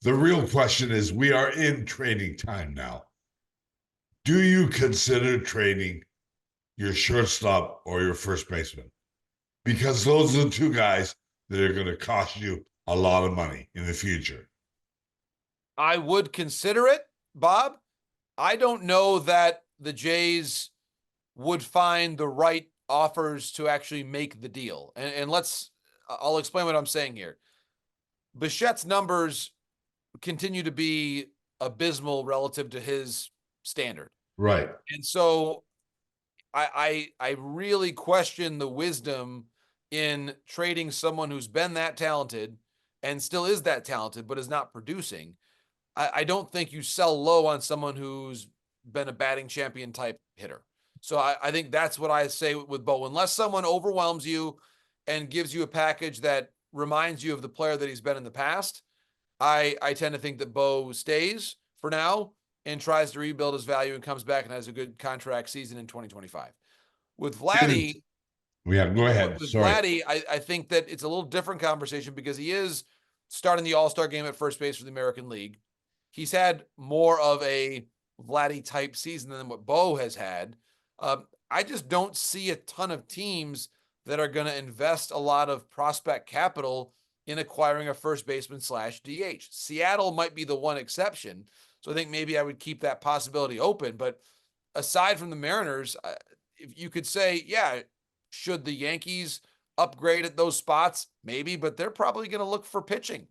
The real question is, we are in trading time now. Do you consider trading your shortstop or your first baseman? Because those are the two guys that are going to cost you a lot of money in the future. I would consider it, Bob. I don't know that the Jays would find the right offers to actually make the deal. And I'll explain what I'm saying here. Bichette's numbers continue to be abysmal relative to his standard. Right. And so I really question the wisdom in trading someone who's been that talented and still is that talented, but is not producing. I don't think you sell low on someone who's been a batting champion type hitter. So I think that's what I say with Bo. Unless someone overwhelms you and gives you a package that reminds you of the player that he's been in the past, I tend to think that Bo stays for now and tries to rebuild his value and comes back and has a good contract season in 2025. With Vladdy, Yeah, go ahead. with Sorry. Vladdy, I think that it's a little different conversation because he is starting the All-Star game at first base for the American League. He's had more of a Vladdy type season than what Bo has had. I just don't see a ton of teams that are going to invest a lot of prospect capital in acquiring a first baseman / DH. Seattle might be the one exception. So I think maybe I would keep that possibility open. But aside from the Mariners, if you could say, yeah, should the Yankees upgrade at those spots? Maybe, but they're probably going to look for pitching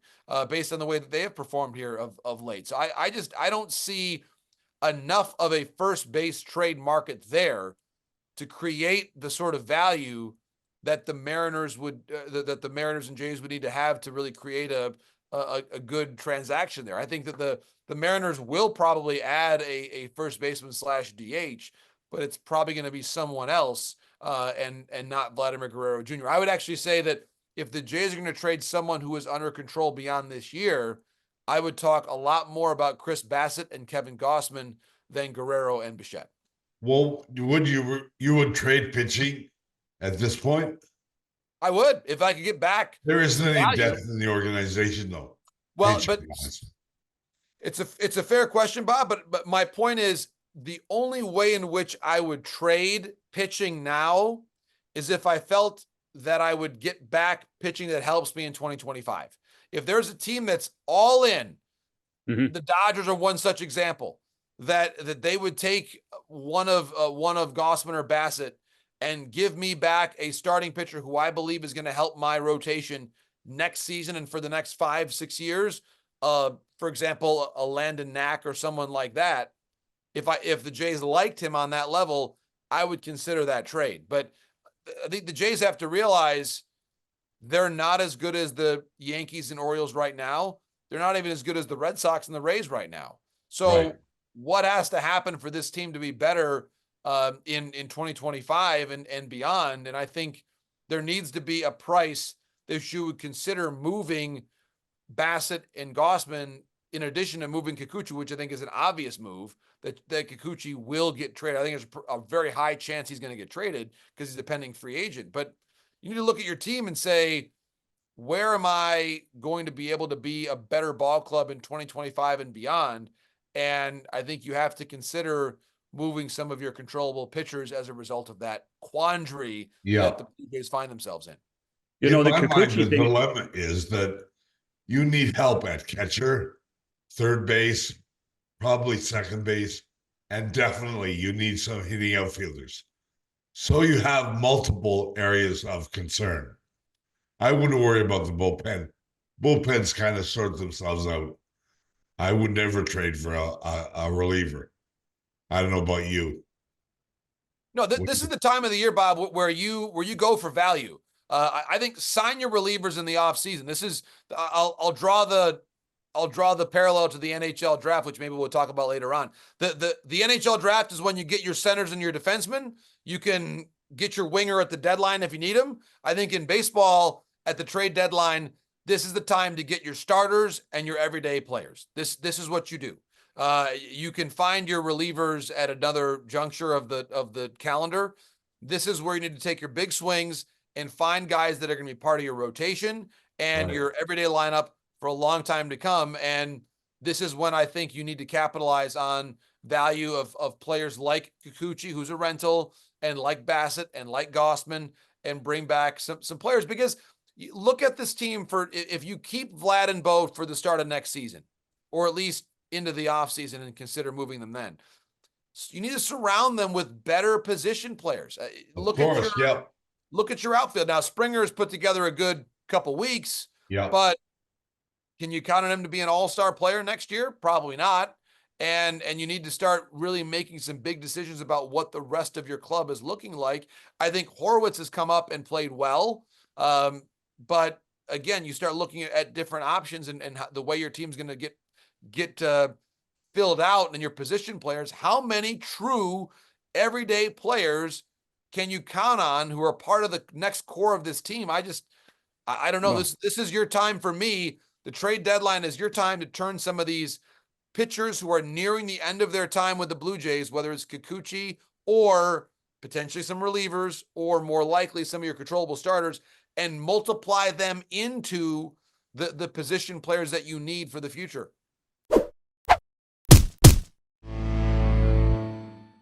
based on the way that they have performed here of late. So I don't see enough of a first base trade market there to create the sort of value that the Mariners would that the Mariners and Jays would need to have to really create a good transaction there. I think that the Mariners will probably add a first baseman / DH, but it's probably going to be someone else and not Vladimir Guerrero Jr. I would actually say that if the Jays are going to trade someone who is under control beyond this year, I would talk a lot more about Chris Bassett and Kevin Gossman than Guerrero and Bichette. Well, would you would trade pitching at this point? I would if I could get back. There isn't any value. depth in the organization, though. Well, but it's a fair question, Bob. But my point is the only way in which I would trade pitching now is if I felt that I would get back pitching that helps me in 2025. If there's a team that's all in, the Dodgers are one such example that they would take one of Gossman or Bassett and give me back a starting pitcher who I believe is going to help my rotation next season and for the next 5-6 years. For example, a Landon Knack or someone like that. If the Jays liked him on that level, I would consider that trade. But I think the Jays have to realize they're not as good as the Yankees and Orioles right now. They're not even as good as the Red Sox and the Rays right now. So what has to happen for this team to be better in 2025 and beyond? And I think there needs to be a price that you would consider moving Bassett and Gossman in addition to moving Kikuchi, which I think is an obvious move, that Kikuchi will get traded. I think there's a very high chance he's going to get traded because he's a pending free agent. But you need to look at your team and say, where am I going to be able to be a better ball club in 2025 and beyond? And I think you have to consider moving some of your controllable pitchers as a result of that quandary that the Blue Jays find themselves in. You know, the Kikuchi dilemma is that you need help at catcher, third base, probably second base, and definitely you need some hitting outfielders. So you have multiple areas of concern. I wouldn't worry about the bullpen. Bullpens kind of sort themselves out. I would never trade for a reliever. I don't know about you. No, this is the time of the year, Bob, where you go for value. I think sign your relievers in the offseason. This is I'll draw the parallel to the NHL draft, which maybe we'll talk about later on. The NHL draft is when you get your centers and your defensemen. You can get your winger at the deadline if you need him. I think in baseball at the trade deadline, this is the time to get your starters and your everyday players. This is what you do. You can find your relievers at another juncture of the calendar. This is where you need to take your big swings and find guys that are going to be part of your rotation and your everyday lineup for a long time to come. And this is when I think you need to capitalize on value of players like Kikuchi, who's a rental, and like Bassett and like Gossman, and bring back some players, because you look at this team for, if you keep Vlad and Bo for the start of next season, or at least into the offseason and consider moving them then, you need to surround them with better position players. Look at your outfield. Now, Springer has put together a good couple weeks, but can you count on him to be an all-star player next year? Probably not. And you need to start really making some big decisions about what the rest of your club is looking like. I think Horwitz has come up and played well. But again, you start looking at different options and the way your team's going to get filled out, and your position players. How many true everyday players can you count on who are part of the next core of this team? I don't know. This is your time for me. The trade deadline is your time to turn some of these pitchers who are nearing the end of their time with the Blue Jays, whether it's Kikuchi or potentially some relievers, or more likely some of your controllable starters, and multiply them into the position players that you need for the future.